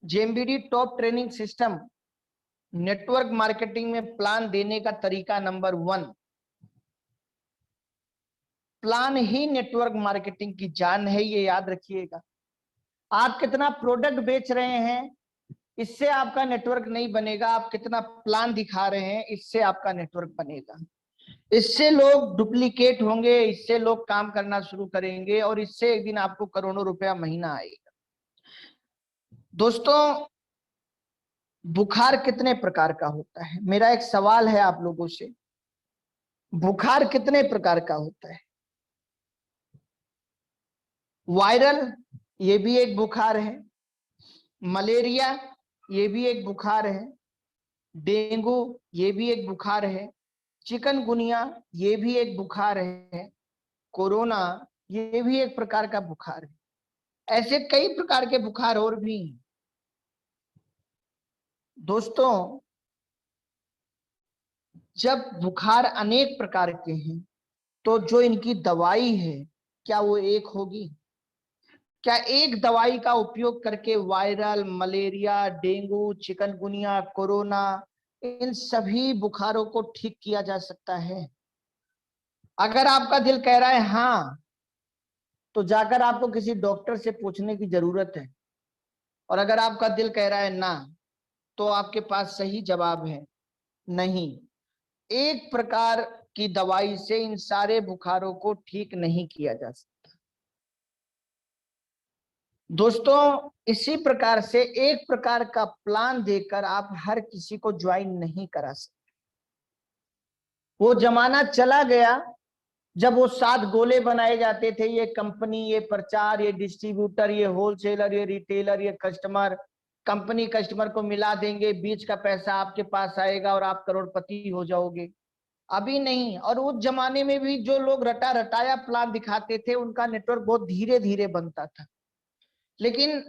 जेएमबीडी top training system network marketing में plan देने का तरीका नंबर 1। प्लान ही नेटवर्क मार्केटिंग की जान है, ये याद रखिएगा। आप कितना प्रोडक्ट बेच रहे हैं इससे आपका नेटवर्क नहीं बनेगा, आप कितना प्लान दिखा रहे हैं इससे आपका नेटवर्क बनेगा। इससे लोग डुप्लीकेट होंगे, इससे लोग काम करना शुरू करेंगे और इससे एक दिन आपको करोड़ों रुपया महीना आएगा। दोस्तों, बुखार कितने प्रकार का होता है? मेरा एक सवाल है आप लोगों से, बुखार कितने प्रकार का होता है? वायरल, ये भी एक बुखार है। मलेरिया, ये भी एक बुखार है। डेंगू, ये भी एक बुखार है। चिकनगुनिया, ये भी एक बुखार है। कोरोना, ये भी एक प्रकार का बुखार है। ऐसे कई प्रकार के बुखार और भी हैं। दोस्तों, जब बुखार अनेक प्रकार के हैं तो जो इनकी दवाई है क्या वो एक होगी? क्या एक दवाई का उपयोग करके viral, malaria, dengue, chikungunya, corona, इन सभी बुखारों को ठीक किया जा सकता है? अगर आपका दिल कह रहा है हाँ, तो जाकर आपको किसी डॉक्टर से पूछने की जरूरत है। और अगर आपका दिल कह रहा है ना, तो आपके पास सही जवाब है नहीं। एक प्रकार की दवाई से इन सारे बुखारों को ठीक नहीं किया जा सकता। दोस्तों, इसी प्रकार से एक प्रकार का प्लान देकर आप हर किसी को ज्वाइन नहीं करा सकते। वो जमाना चला गया जब वो 7 गोले बनाए जाते थे, ये कंपनी, ये प्रचार, ये डिस्ट्रीब्यूटर, ये होलसेलर, ये रिटेलर, ये कस्टमर। कंपनी कस्टमर को मिला देंगे, बीच का पैसा आपके पास आएगा और आप करोड़पति हो जाओगे। अभी नहीं। और उस जमाने में भी जो लोग रटा रटाया प्लान दिखाते थे उनका नेटवर्क बहुत धीरे धीरे बनता था। लेकिन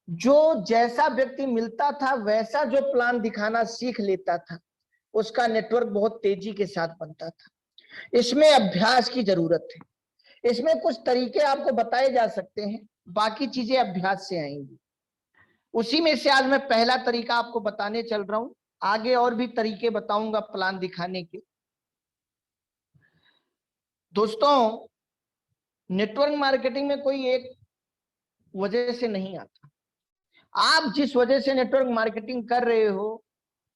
जो जैसा व्यक्ति मिलता था वैसा जो प्लान दिखाना सीख लेता था उसका नेटवर्क बहुत तेजी के साथ बनता था। इसमें अभ्यास की जरूरत है। इसमें कुछ तरीके आपको बताए जा सकते हैं, बाकी चीजें अभ्यास से आएंगी। उसी में से आज मैं पहला तरीका आपको बताने चल रहा हूं, आगे और भी तरीके बताऊंगा प्लान दिखाने के। दोस्तों, नेटवर्क मार्केटिंग में कोई एक वजह से नहीं आता। आप जिस वजह से नेटवर्क मार्केटिंग कर रहे हो,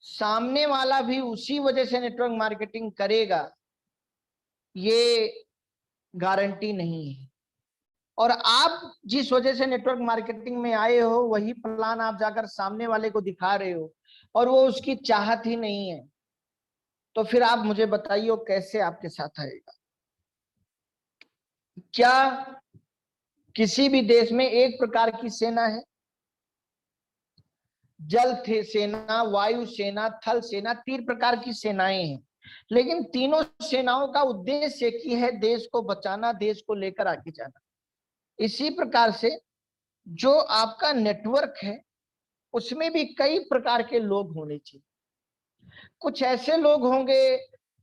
सामने वाला भी उसी वजह से नेटवर्क मार्केटिंग करेगा, ये गारंटी नहीं है। और आप जिस वजह से नेटवर्क मार्केटिंग में आए हो वही प्लान आप जाकर सामने वाले को दिखा रहे हो और वो उसकी चाहत ही नहीं है, तो फिर आप मुझे बताइए कैसे आपके साथ आएगा? क्या किसी भी देश में एक प्रकार की सेना है? जल सेना, वायु सेना, थल सेना, 3 प्रकार की सेनाएं हैं। लेकिन तीनों सेनाओं का उद्देश्य एक ही है, देश को बचाना, देश को लेकर आगे जाना। इसी प्रकार से जो आपका नेटवर्क है उसमें भी कई प्रकार के लोग होने चाहिए। कुछ ऐसे लोग होंगे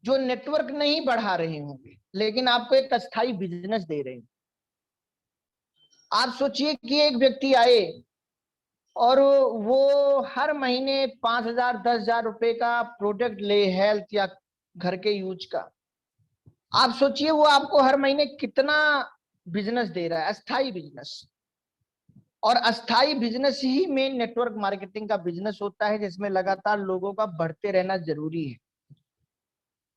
जो नेटवर्क नहीं बढ़ा रहे होंगे लेकिन आपको एक अस्थाई बिजनेस दे रहे हैं। आप सोचिए कि एक व्यक्ति आए और वो हर महीने 5,000 10,000 रुपए का प्रोडक्ट ले, हेल्थ या घर के यूज का। आप सोचिए वो आपको हर महीने कितना बिजनेस दे रहा है, अस्थाई बिजनेस। और अस्थाई बिजनेस ही मेन नेटवर्क मार्केटिंग का बिजनेस होता है, जिसमें लगातार लोगों का बढ़ते रहना जरूरी है।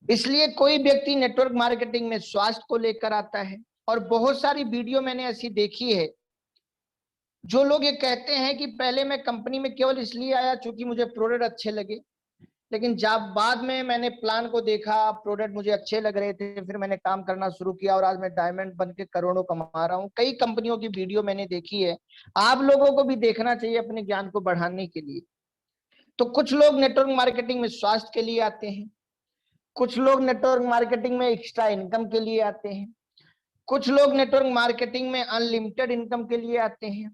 इसलिए कोई व्यक्ति नेटवर्क मार्केटिंग में स्वास्थ्य को लेकर आता है, और बहुत सारी वीडियो मैंने ऐसी देखी है जो लोग ये कहते हैं कि पहले मैं कंपनी में केवल इसलिए आया क्योंकि मुझे प्रोडक्ट अच्छे लगे, लेकिन जब बाद में मैंने प्लान को देखा, प्रोडक्ट मुझे अच्छे लग रहे थे, फिर मैंने काम करना शुरू किया और आज मैं डायमंड बन के करोड़ों कमा रहा हूँ। कई कंपनियों की वीडियो मैंने देखी है, आप लोगों को भी देखना चाहिए अपने ज्ञान को बढ़ाने के लिए। तो कुछ लोग नेटवर्क मार्केटिंग में स्वास्थ्य के लिए आते हैं, कुछ लोग नेटवर्क मार्केटिंग में एक्स्ट्रा इनकम के लिए आते हैं, कुछ लोग नेटवर्क मार्केटिंग में अनलिमिटेड इनकम के लिए आते हैं,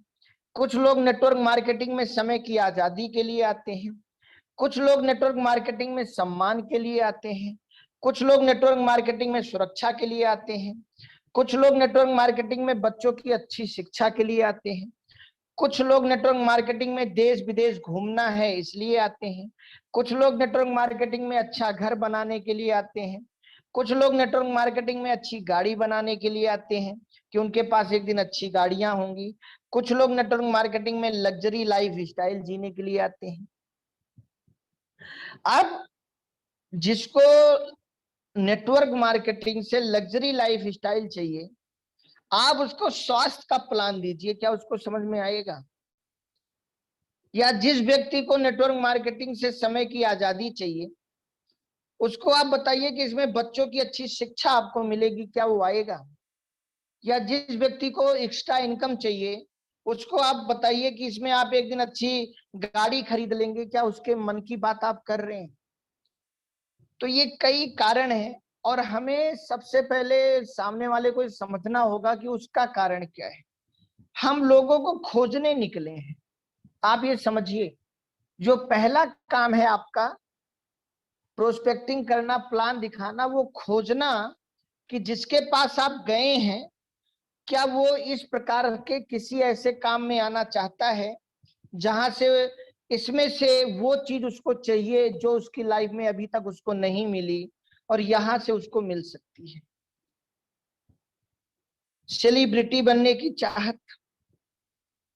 कुछ लोग नेटवर्क मार्केटिंग में समय की आजादी के लिए आते हैं, कुछ लोग नेटवर्क मार्केटिंग में सम्मान के लिए आते हैं, कुछ लोग नेटवर्क मार्केटिंग में सुरक्षा के लिए आते हैं, कुछ लोग नेटवर्क मार्केटिंग में बच्चों की अच्छी शिक्षा के लिए आते हैं, कुछ लोग नेटवर्क मार्केटिंग में देश विदेश घूमना है इसलिए आते हैं, कुछ लोग नेटवर्क मार्केटिंग में अच्छा घर बनाने के लिए आते हैं, कुछ लोग नेटवर्क मार्केटिंग में अच्छी गाड़ी बनाने के लिए आते हैं कि उनके पास एक दिन अच्छी गाड़ियां होंगी, कुछ लोग नेटवर्क मार्केटिंग में लग्जरी लाइफ स्टाइल जीने के लिए आते हैं। अब जिसको नेटवर्क मार्केटिंग से लग्जरी लाइफ स्टाइल चाहिए, आप उसको स्वास्थ्य का प्लान दीजिए, क्या उसको समझ में आएगा? या जिस व्यक्ति को नेटवर्क मार्केटिंग से समय की आजादी चाहिए, उसको आप बताइए कि इसमें बच्चों की अच्छी शिक्षा आपको मिलेगी, क्या वो आएगा? या जिस व्यक्ति को एक्स्ट्रा इनकम चाहिए, उसको आप बताइए कि इसमें आप एक दिन अच्छी गाड़ी खरीद लेंगे, क्या उसके मन की बात आप कर रहे हैं? तो ये कई कारण हैं और हमें सबसे पहले सामने वाले को समझना होगा कि उसका कारण क्या है। हम लोगों को खोजने निकले हैं। आप ये समझिए, जो पहला काम है आपका प्रोस्पेक्टिंग करना, प्लान दिखाना, वो खोजना कि जिसके पास आप गए हैं क्या वो इस प्रकार के किसी ऐसे काम में आना चाहता है जहां से इसमें से वो चीज उसको चाहिए जो उसकी लाइफ में अभी तक उसको नहीं मिली और यहां से उसको मिल सकती है। सेलिब्रिटी बनने की चाहत,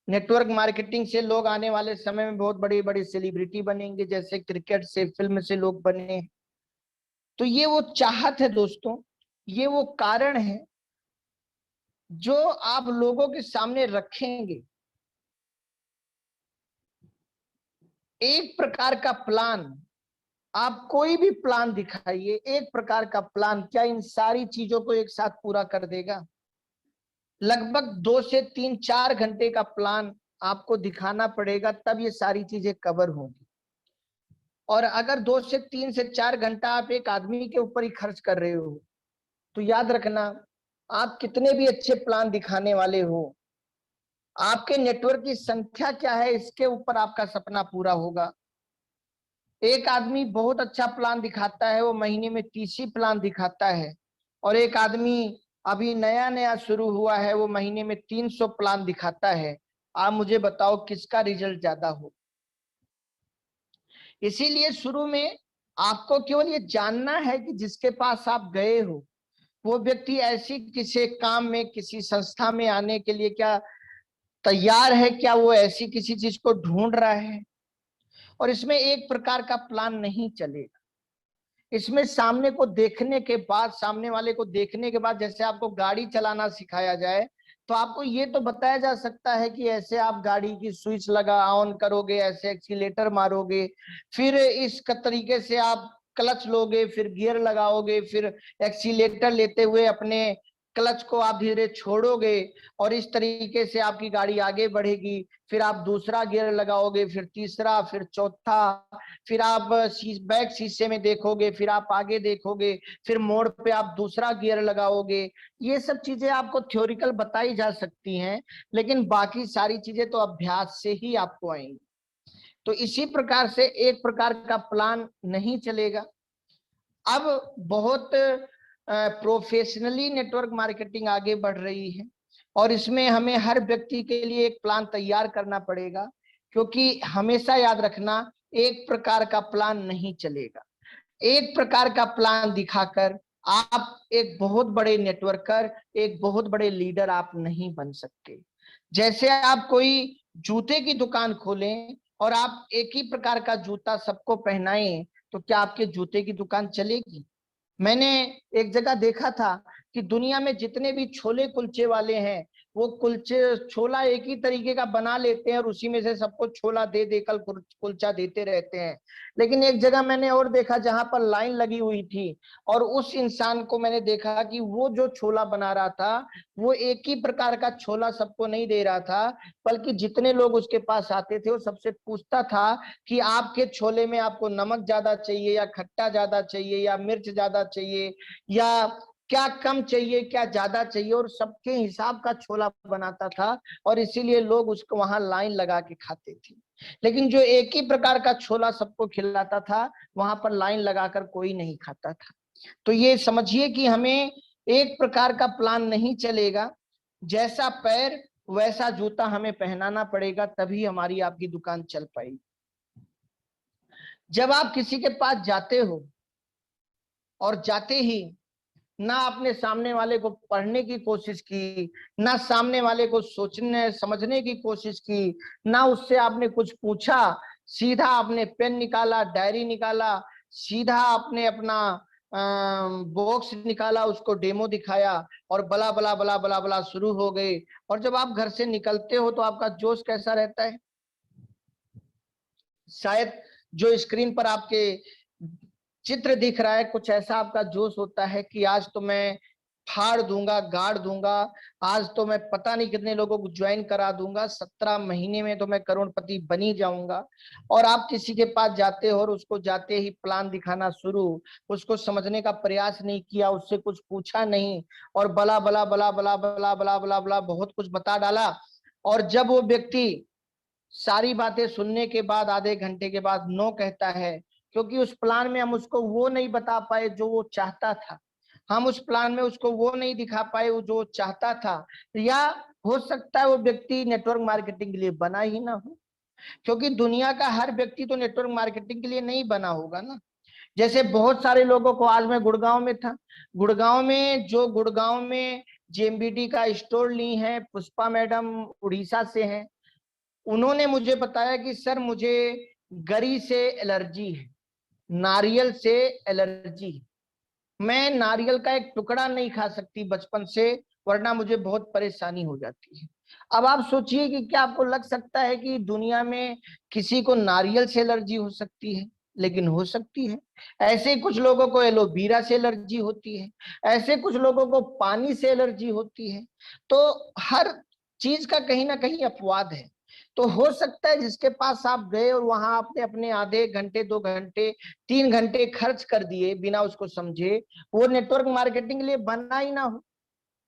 नेटवर्क मार्केटिंग से लोग आने वाले समय में बहुत बड़ी बड़ी सेलिब्रिटी बनेंगे, जैसे क्रिकेट से, फिल्म से लोग बने। तो ये वो चाहत है दोस्तों, ये वो कारण है जो आप लोगों के सामने रखेंगे। एक प्रकार का प्लान, आप कोई भी प्लान दिखाइए, एक प्रकार का प्लान क्या इन सारी चीजों को एक साथ पूरा कर देगा? लगभग 2 से 3-4 घंटे का प्लान आपको दिखाना पड़ेगा, तब ये सारी चीजें कवर होंगी। और अगर 2 से 3 से 4 घंटा आप एक आदमी के ऊपर ही खर्च कर रहे हो, तो याद रखना, आप कितने भी अच्छे प्लान दिखाने वाले हो, आपके नेटवर्क की संख्या क्या है इसके ऊपर आपका सपना पूरा होगा। एक आदमी बहुत अच्छा प्लान दिखाता है, वो महीने में 30 ही प्लान दिखाता है, और एक आदमी अभी नया नया शुरू हुआ है, वो महीने में 300 प्लान दिखाता है। आप मुझे बताओ किसका रिजल्ट ज्यादा हो? इसीलिए शुरू में आपको केवल ये जानना है कि जिसके पास आप गए हो वो व्यक्ति ऐसी किसी काम में, किसी संस्था में आने के लिए क्या तैयार है, क्या वो ऐसी किसी चीज को ढूंढ रहा है। और इसमें एक प्रकार का प्लान नहीं चलेगा, इसमें सामने को देखने के बाद, सामने वाले को देखने के बाद, जैसे आपको गाड़ी चलाना सिखाया जाए तो आपको ये तो बताया जा सकता है कि ऐसे आप गाड़ी की स्विच लगा ऑन करोगे, ऐसे एक्सीलेटर मारोगे, फिर इस तरीके से आप क्लच लोगे, फिर गियर लगाओगे, फिर एक्सीलेटर लेते हुए अपने क्लच को आप धीरे छोड़ोगे और इस तरीके से आपकी गाड़ी आगे बढ़ेगी। फिर आप दूसरा गियर लगाओगे, फिर तीसरा, फिर चौथा, फिर आप बैक शीशे में देखोगे, फिर आप आगे देखोगे, फिर मोड़ पे आप दूसरा गियर लगाओगे। ये सब चीजें आपको थ्योरिकल बताई जा सकती हैं, लेकिन बाकी सारी चीजें तो अभ्यास से ही आपको आएंगी। तो इसी प्रकार से एक प्रकार का प्लान नहीं चलेगा। अब बहुत प्रोफेशनली नेटवर्क मार्केटिंग आगे बढ़ रही है और इसमें हमें हर व्यक्ति के लिए एक प्लान तैयार करना पड़ेगा, क्योंकि हमेशा याद रखना, एक प्रकार का प्लान नहीं चलेगा। एक प्रकार का प्लान दिखाकर आप एक बहुत बड़े नेटवर्कर, एक बहुत बड़े लीडर आप नहीं बन सकते। जैसे आप कोई जूते की दुकान खोलें और आप एक ही प्रकार का जूता सबको पहनाएं, तो क्या आपके जूते की दुकान चलेगी? मैंने एक जगह देखा था कि दुनिया में जितने भी छोले कुलचे वाले हैं, वो कुलचे छोला एक ही तरीके का बना लेते हैं और उसी में से सबको छोला दे देकर कुलचा देते रहते हैं। लेकिन एक जगह मैंने और देखा जहां पर लाइन लगी हुई थी और उस इंसान को मैंने देखा कि वो जो छोला बना रहा था वो एक ही प्रकार का छोला सबको नहीं दे रहा था, बल्कि जितने लोग उसके पास आते थे वो सबसे पूछता था कि आपके छोले में आपको नमक ज्यादा चाहिए या खट्टा ज्यादा चाहिए या मिर्च ज्यादा चाहिए या क्या कम चाहिए, क्या ज्यादा चाहिए, और सबके हिसाब का छोला बनाता था और इसीलिए लोग उसको वहां लाइन लगा के खाते थे। लेकिन जो एक ही प्रकार का छोला सबको खिलाता था, वहां पर लाइन लगाकर कोई नहीं खाता था। तो ये समझिए कि हमें एक प्रकार का प्लान नहीं चलेगा। जैसा पैर वैसा जूता हमें पहनाना पड़ेगा, तभी हमारी आपकी दुकान चल पाएगी। जब आप किसी के पास जाते हो और जाते ही ना आपने सामने वाले को पढ़ने की कोशिश की, ना सामने वाले को सोचने समझने की कोशिश की, ना उससे आपने कुछ पूछा, सीधा आपने पेन निकाला, डायरी निकाला, सीधा आपने अपना बॉक्स निकाला, उसको डेमो दिखाया और बला बला बला बला बला शुरू हो गए। और जब आप घर से निकलते हो तो आपका जोश कैसा रहता है? शायद जो स्क्रीन पर आपके चित्र दिख रहा है, कुछ ऐसा आपका जोश होता है कि आज तो मैं फाड़ दूंगा, गाड़ दूंगा, आज तो मैं पता नहीं कितने लोगों को ज्वाइन करा दूंगा, 17 महीने में तो मैं करोड़पति बनी जाऊंगा। और आप किसी के पास जाते हो और उसको जाते ही प्लान दिखाना शुरू, उसको समझने का प्रयास नहीं किया, उससे कुछ पूछा नहीं और बला बला बला बला बला बला बला बला बहुत कुछ बता डाला। और जब वो व्यक्ति सारी बातें सुनने के बाद आधे घंटे के बाद नो कहता है, क्योंकि उस प्लान में हम उसको वो नहीं बता पाए जो वो चाहता था, हम उस प्लान में उसको वो नहीं दिखा पाए वो जो चाहता था, या हो सकता है वो व्यक्ति नेटवर्क मार्केटिंग के लिए बना ही ना हो, क्योंकि दुनिया का हर व्यक्ति तो नेटवर्क मार्केटिंग के लिए नहीं बना होगा ना। जैसे बहुत सारे लोगों को, आज मैं गुड़गांव में था, गुड़गांव में जेएमबीटी का स्टोर ली है, पुष्पा मैडम उड़ीसा से हैं, उन्होंने मुझे बताया कि सर मुझे गरी से एलर्जी है, नारियल से एलर्जी है, मैं नारियल का एक टुकड़ा नहीं खा सकती बचपन से, वरना मुझे बहुत परेशानी हो जाती है। अब आप सोचिए कि क्या आपको लग सकता है कि दुनिया में किसी को नारियल से एलर्जी हो सकती है? लेकिन हो सकती है। ऐसे कुछ लोगों को एलोवेरा से एलर्जी होती है, ऐसे कुछ लोगों को पानी से एलर्जी होती है। तो हर चीज का कहीं ना कहीं अपवाद है। तो हो सकता है जिसके पास आप गए और वहां आपने अपने आधे घंटे, 2 घंटे, 3 घंटे खर्च कर दिए बिना उसको समझे, वो नेटवर्क मार्केटिंग के लिए बना ही ना हो,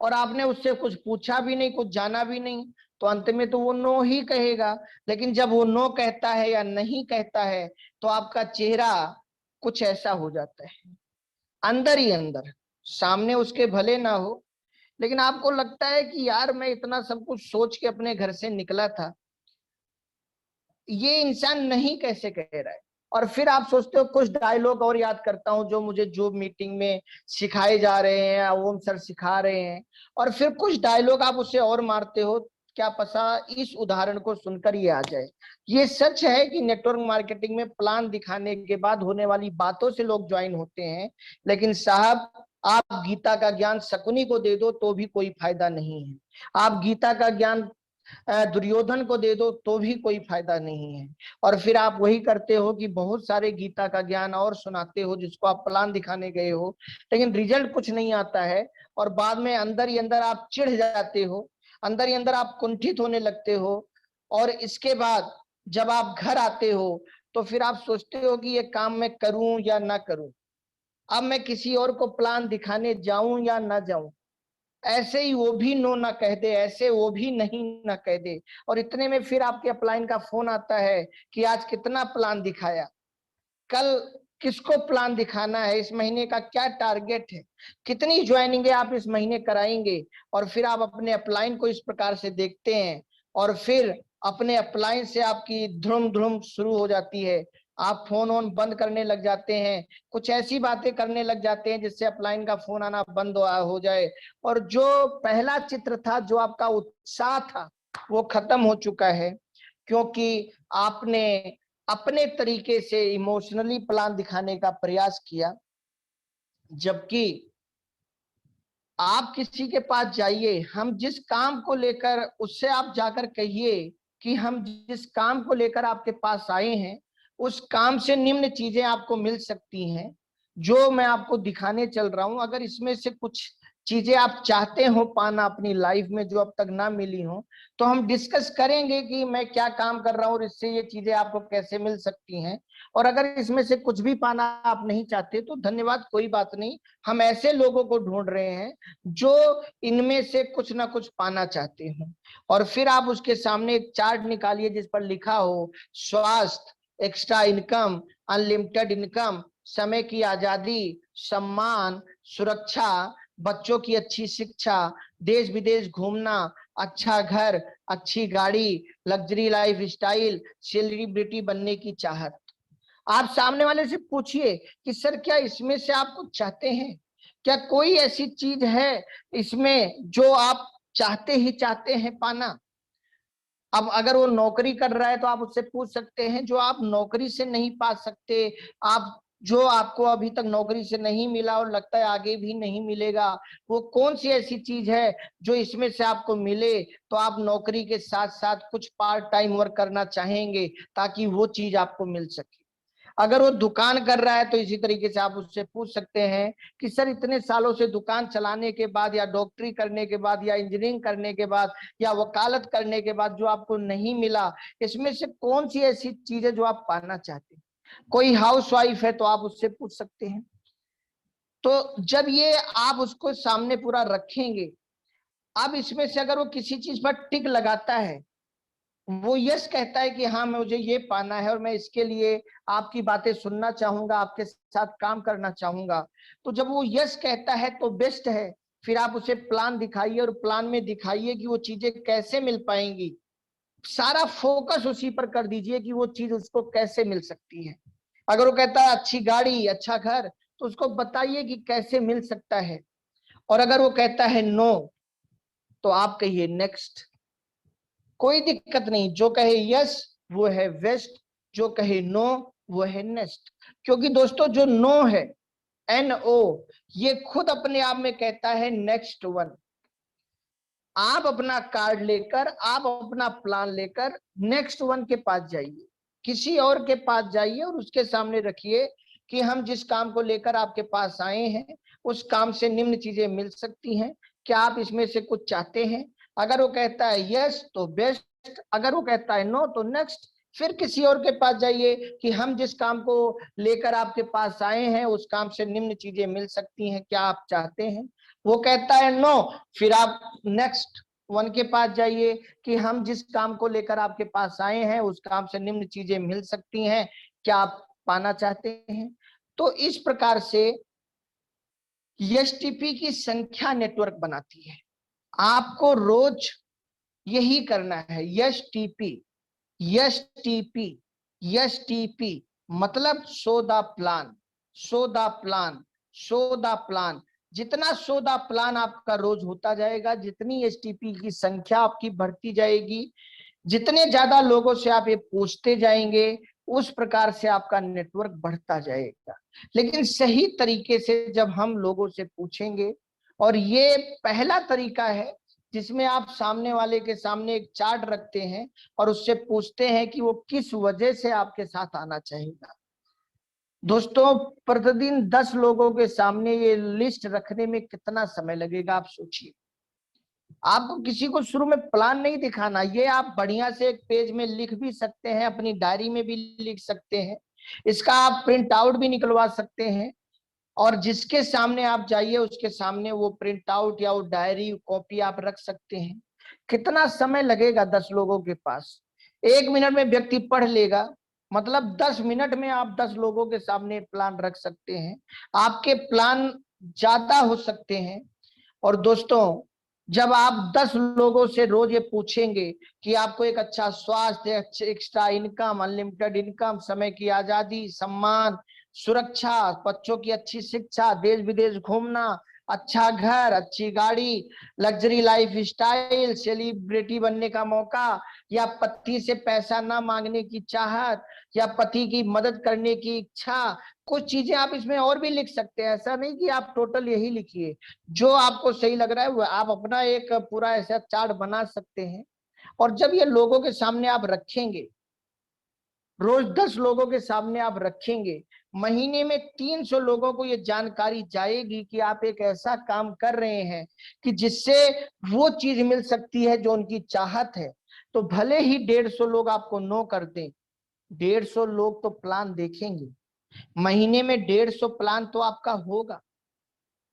और आपने उससे कुछ पूछा भी नहीं, कुछ जाना भी नहीं, तो अंत में तो वो नो ही कहेगा। लेकिन जब वो नो कहता है या नहीं कहता है तो आपका चेहरा कुछ ऐसा हो जाता है, अंदर ही अंदर, सामने उसके भले ना हो, लेकिन आपको लगता है कि यार मैं इतना सब कुछ सोच के अपने घर से निकला था, ये इंसान नहीं कैसे कह रहा है। और फिर आप सोचते हो कुछ डायलॉग और याद करता हूं जो मुझे जो मीटिंग में सिखाए जा रहे हैं, ओम सर सिखा रहे हैं, और फिर कुछ डायलॉग आप उससे और मारते हो, क्या पता इस उदाहरण को सुनकर ये आ जाए। ये सच है कि नेटवर्क मार्केटिंग में प्लान दिखाने के बाद होने वाली बातों से लोग ज्वाइन होते हैं, लेकिन साहब आप गीता का ज्ञान शकुनी को दे दो तो भी कोई फायदा नहीं है, आप गीता का ज्ञान दुर्योधन को दे दो तो भी कोई फायदा नहीं है। और फिर आप वही करते हो कि बहुत सारे गीता का ज्ञान और सुनाते हो जिसको आप प्लान दिखाने गए हो, लेकिन रिजल्ट कुछ नहीं आता है, और बाद में अंदर ही अंदर आप चिढ़ जाते हो, अंदर ही अंदर आप कुंठित होने लगते हो। और इसके बाद जब आप घर आते हो तो फिर आप सोचते हो कि ये काम मैं करूं या ना करूं, अब मैं किसी और को प्लान दिखाने जाऊं या ना जाऊं, ऐसे ही वो भी नो ना कह दे, ऐसे वो भी नहीं ना कह दे। और इतने में फिर आपके अपलाइन का फोन आता है कि आज कितना प्लान दिखाया, कल किसको प्लान दिखाना है, इस महीने का क्या टारगेट है, कितनी ज्वाइनिंग आप इस महीने कराएंगे। और फिर आप अपने अपलाइन को इस प्रकार से देखते हैं, और फिर अपने अपलाइन से आपकी धुम धुम शुरू हो जाती है, आप फोन ऑन बंद करने लग जाते हैं, कुछ ऐसी बातें करने लग जाते हैं जिससे अपलाइन का फोन आना बंद हो जाए। और जो पहला चित्र था, जो आपका उत्साह था, वो खत्म हो चुका है, क्योंकि आपने अपने तरीके से इमोशनली प्लान दिखाने का प्रयास किया। जबकि आप किसी के पास जाइए, हम जिस काम को लेकर, उससे आप जाकर कहिए कि हम जिस काम को लेकर आपके पास आए हैं उस काम से निम्न चीजें आपको मिल सकती हैं, जो मैं आपको दिखाने चल रहा हूं। अगर इसमें से कुछ चीजें आप चाहते हो पाना अपनी लाइफ में जो अब तक ना मिली हो, तो हम डिस्कस करेंगे कि मैं क्या काम कर रहा हूं और इससे ये चीजें आपको कैसे मिल सकती हैं। और अगर इसमें से कुछ भी पाना आप नहीं चाहते तो धन्यवाद, कोई बात नहीं, हम ऐसे लोगों को ढूंढ रहे हैं जो इनमें से कुछ ना कुछ पाना चाहते हो। और फिर आप उसके सामने एक चार्ट निकालिए जिस पर लिखा हो स्वास्थ्य, एक्स्ट्रा इनकम, अनलिमिटेड इनकम, समय की आजादी, सम्मान, सुरक्षा, बच्चों की अच्छी शिक्षा, देश विदेश घूमना, अच्छा घर, अच्छी गाड़ी, लग्जरी लाइफ स्टाइल, सेलिब्रिटी बनने की चाहत। आप सामने वाले से पूछिए कि सर क्या इसमें से आप कुछ चाहते हैं? क्या कोई ऐसी चीज है इसमें जो आप चाहते ही चाहते हैं पाना? अब अगर वो नौकरी कर रहा है तो आप उससे पूछ सकते हैं जो आप नौकरी से नहीं पा सकते, आप जो आपको अभी तक नौकरी से नहीं मिला और लगता है आगे भी नहीं मिलेगा, वो कौन सी ऐसी चीज है जो इसमें से आपको मिले तो आप नौकरी के साथ साथ कुछ पार्ट टाइम वर्क करना चाहेंगे ताकि वो चीज आपको मिल सके। अगर वो दुकान कर रहा है तो इसी तरीके से आप उससे पूछ सकते हैं कि सर इतने सालों से दुकान चलाने के बाद या डॉक्टरी करने के बाद या इंजीनियरिंग करने के बाद या वकालत करने के बाद जो आपको नहीं मिला, इसमें से कौन सी ऐसी चीज है जो आप पाना चाहते हैं? कोई हाउसवाइफ है तो आप उससे पूछ सकते हैं। तो जब ये आप उसको सामने पूरा रखेंगे, अब इसमें से अगर वो किसी चीज पर टिक लगाता है, वो यस कहता है कि हाँ मुझे ये पाना है और मैं इसके लिए आपकी बातें सुनना चाहूंगा, आपके साथ काम करना चाहूंगा, तो जब वो यस कहता है तो बेस्ट है। फिर आप उसे प्लान दिखाइए और प्लान में दिखाइए कि वो चीजें कैसे मिल पाएंगी। सारा फोकस उसी पर कर दीजिए कि वो चीज उसको कैसे मिल सकती है। अगर वो कहता है अच्छी गाड़ी, अच्छा घर, तो उसको बताइए कि कैसे मिल सकता है। और अगर वो कहता है नो, तो आप कहिए नेक्स्ट। कोई दिक्कत नहीं, जो कहे यस वो है वेस्ट, जो कहे नो वो है नेक्स्ट। क्योंकि दोस्तों जो नो है, NO, ये खुद अपने आप में कहता है नेक्स्ट वन। आप अपना कार्ड लेकर, आप अपना प्लान लेकर नेक्स्ट वन के पास जाइए, किसी और के पास जाइए और उसके सामने रखिए कि हम जिस काम को लेकर आपके पास आए हैं उस काम से निम्न चीजें मिल सकती हैं, क्या आप इसमें से कुछ चाहते हैं? अगर वो कहता है यस तो बेस्ट, अगर वो कहता है नो तो नेक्स्ट। फिर किसी और के पास जाइए कि हम जिस काम को लेकर आपके पास आए हैं उस काम से निम्न चीजें मिल सकती हैं, क्या आप चाहते हैं? वो कहता है नो, फिर आप नेक्स्ट वन के पास जाइए कि हम जिस काम को लेकर आपके पास आए हैं उस काम से निम्न चीजें मिल सकती हैं, क्या आप पाना चाहते हैं? तो इस प्रकार से एसटीपी की संख्या नेटवर्क बनाती है। आपको रोज यही करना है, S TP, S TP, S TP, मतलब show the plan, show the plan, show the plan. जितना सो द प्लान आपका रोज होता जाएगा, जितनी एसटीपी की संख्या आपकी बढ़ती जाएगी, जितने ज्यादा लोगों से आप ये पूछते जाएंगे, उस प्रकार से आपका नेटवर्क बढ़ता जाएगा। लेकिन सही तरीके से जब हम लोगों से पूछेंगे, और ये पहला तरीका है जिसमें आप सामने वाले के सामने एक चार्ट रखते हैं और उससे पूछते हैं कि वो किस वजह से आपके साथ आना चाहेगा। दोस्तों प्रतिदिन 10 लोगों के सामने ये लिस्ट रखने में कितना समय लगेगा, आप सोचिए। आपको किसी को शुरू में प्लान नहीं दिखाना, ये आप बढ़िया से एक पेज में लिख भी सकते हैं, अपनी डायरी में भी लिख सकते हैं, इसका आप प्रिंट आउट भी निकलवा सकते हैं और जिसके सामने आप जाइए उसके सामने वो प्रिंट आउट या वो डायरी कॉपी आप रख सकते हैं। कितना समय लगेगा 10 लोगों के पास? 1 मिनट में व्यक्ति पढ़ लेगा, मतलब 10 मिनट में आप 10 लोगों के सामने प्लान रख सकते हैं। आपके प्लान ज्यादा हो सकते हैं। और दोस्तों जब आप 10 लोगों से रोज ये पूछेंगे कि आपको एक अच्छा स्वास्थ्य, एक्स्ट्रा इनकम, अनलिमिटेड इनकम, समय की आजादी, सम्मान, सुरक्षा, बच्चों की अच्छी शिक्षा, देश विदेश घूमना, अच्छा घर, अच्छी गाड़ी, लग्जरी लाइफ स्टाइल, सेलिब्रिटी बनने का मौका, या पति से पैसा ना मांगने की चाहत, या पति की मदद करने की इच्छा, कुछ चीजें आप इसमें और भी लिख सकते हैं। ऐसा नहीं कि आप टोटल यही लिखिए, जो आपको सही लग रहा है वो आप अपना एक पूरा ऐसा चार्ट बना सकते हैं। और जब ये लोगों के सामने आप रखेंगे, रोज 10 लोगों के सामने आप रखेंगे, महीने में 300 लोगों को ये जानकारी जाएगी कि आप एक ऐसा काम कर रहे हैं कि जिससे वो चीज मिल सकती है जो उनकी चाहत है। तो भले ही 150 लोग आपको नो कर दें, 150 लोग तो प्लान देखेंगे। महीने में 150 प्लान तो आपका होगा।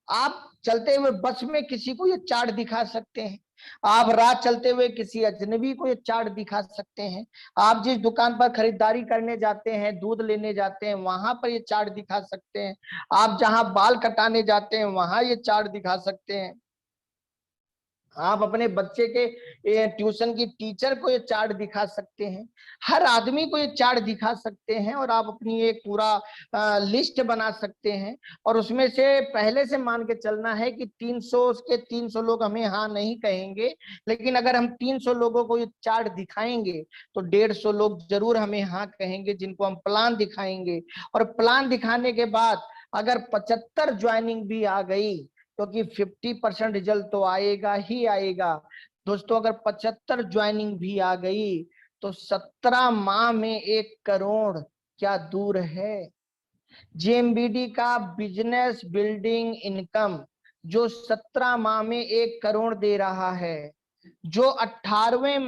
आप चलते हुए बस में किसी को ये चार्ट दिखा सकते हैं, आप रात चलते हुए किसी अजनबी को ये चार्ट दिखा सकते हैं, आप जिस दुकान पर खरीदारी करने जाते हैं, दूध लेने जाते हैं, वहां पर ये चार्ट दिखा सकते हैं, आप जहां बाल कटाने जाते हैं वहां ये चार्ट दिखा सकते हैं। आप अपने बच्चे के ट्यूशन की टीचर को ये चार्ट दिखा सकते हैं, हर आदमी को ये चार्ट दिखा सकते हैं, और आप अपनी एक पूरा लिस्ट बना सकते हैं। और उसमें से पहले से मान के चलना है कि 300 के 300 लोग हमें हाँ नहीं कहेंगे, लेकिन अगर हम 300 लोगों को ये चार्ट दिखाएंगे तो 150 लोग जरूर हमें हाँ कहेंगे, जिनको हम प्लान दिखाएंगे। और प्लान दिखाने के बाद अगर 75 ज्वाइनिंग भी आ गई, क्योंकि 50% रिजल्ट तो आएगा ही आएगा दोस्तों, अगर 75 ज्वाइनिंग भी आ गई तो 17 माह में 1 करोड़ क्या दूर है। जेएमबीडी का बिजनेस बिल्डिंग इनकम जो 17 माह में 1 करोड़ दे रहा है, जो 18वें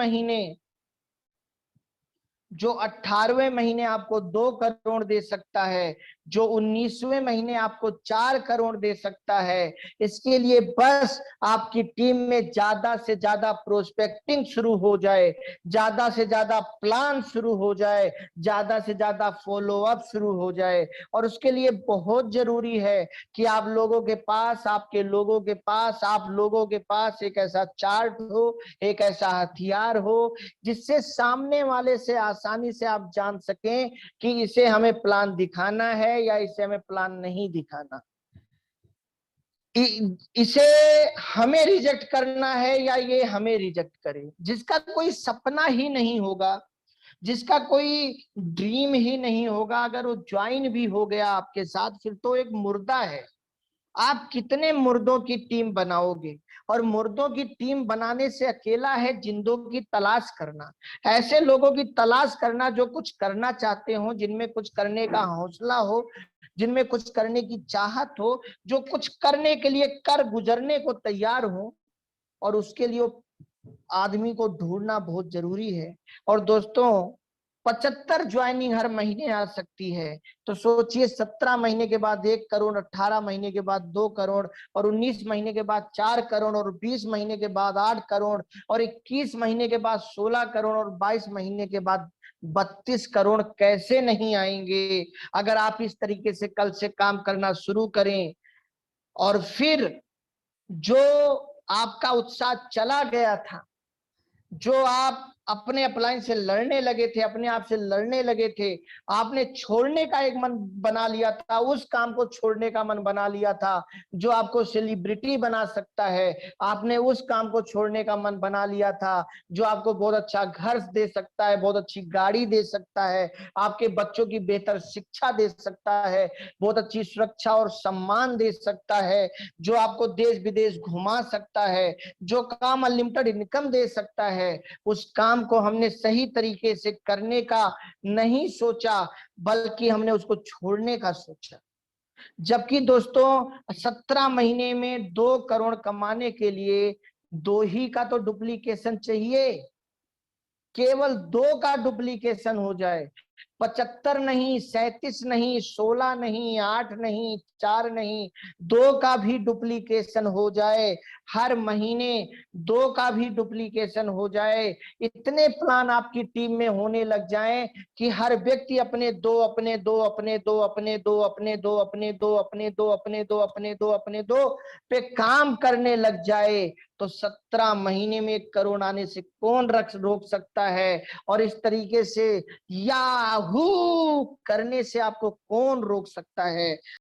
महीने आपको 2 करोड़ दे सकता है, जो 19वें महीने आपको 4 करोड़ दे सकता है, इसके लिए बस आपकी टीम में ज्यादा से ज्यादा प्रोस्पेक्टिंग शुरू हो जाए, ज्यादा से ज्यादा प्लान शुरू हो जाए, ज्यादा से ज्यादा फॉलो अप शुरू हो जाए। और उसके लिए बहुत जरूरी है कि आप लोगों के पास, आपके लोगों के पास, आप लोगों के पास एक ऐसा चार्ट हो, एक ऐसा हथियार हो, जिससे सामने वाले से आसानी से आप जान सकें कि इसे हमें प्लान दिखाना है या इसे हमें प्लान नहीं दिखाना, इसे हमें रिजेक्ट करना है या ये हमें रिजेक्ट करे। जिसका कोई सपना ही नहीं होगा, जिसका कोई ड्रीम ही नहीं होगा, अगर वो ज्वाइन भी हो गया आपके साथ, फिर तो एक मुर्दा है। आप कितने मुर्दों की टीम बनाओगे? और मुर्दों की टीम बनाने से अकेला है जिंदों की तलाश करना, ऐसे लोगों की तलाश करना जो कुछ करना चाहते हो, जिनमें कुछ करने का हौसला हो, जिनमें कुछ करने की चाहत हो, जो कुछ करने के लिए कर गुजरने को तैयार हो। और उसके लिए आदमी को ढूंढना बहुत जरूरी है। और दोस्तों 75 ज्वाइनिंग हर महीने आ सकती है, तो सोचिए 17 महीने के बाद 1 करोड़, 18 महीने के बाद 2 करोड़, और 19 महीने के बाद 4 करोड़, और 20 महीने के बाद 8 करोड़, और 21 महीने के बाद 16 करोड़, और 22 महीने के बाद 32 करोड़ कैसे नहीं आएंगे अगर आप इस तरीके से कल से काम करना शुरू करें। और फिर जो आपका उत्साह चला गया था, जो आप अपने अपलाइन से लड़ने लगे थे, अपने आप से लड़ने लगे थे, आपने छोड़ने का एक मन बना लिया था, उस काम को छोड़ने का मन बना लिया था जो आपको सेलिब्रिटी बना सकता है, आपने उस काम को छोड़ने का मन बना लिया था जो आपको बहुत अच्छा घर दे सकता है, बहुत अच्छी गाड़ी दे सकता है, आपके बच्चों की बेहतर शिक्षा दे सकता है, बहुत अच्छी सुरक्षा और सम्मान दे सकता है, जो आपको देश विदेश घुमा सकता है, जो काम अनलिमिटेड इनकम दे सकता है, उस काम को हमने सही तरीके से करने का नहीं सोचा, बल्कि हमने उसको छोड़ने का सोचा। जबकि दोस्तों 17 महीने में 2 करोड़ कमाने के लिए 2 ही का तो डुप्लीकेशन चाहिए, केवल 2 का डुप्लीकेशन हो जाए, 75 नहीं, 37 नहीं, 16 नहीं, 8 नहीं, 4 नहीं, 2 का भी डुप्लीकेशन हो जाए, हर महीने 2 का भी डुप्लीकेशन हो जाए, इतने प्लान आपकी टीम में होने लग जाएं कि हर व्यक्ति अपने 2 अपने 2 अपने 2 अपने 2 अपने 2 अपने 2 अपने 2 अपने 2 अपने 2 अपने 2 पे काम करने लग जाए, तो 17 महीने में 1 करोड़ आने से कौन रोक सकता है? और इस तरीके से याहू करने से आपको कौन रोक सकता है?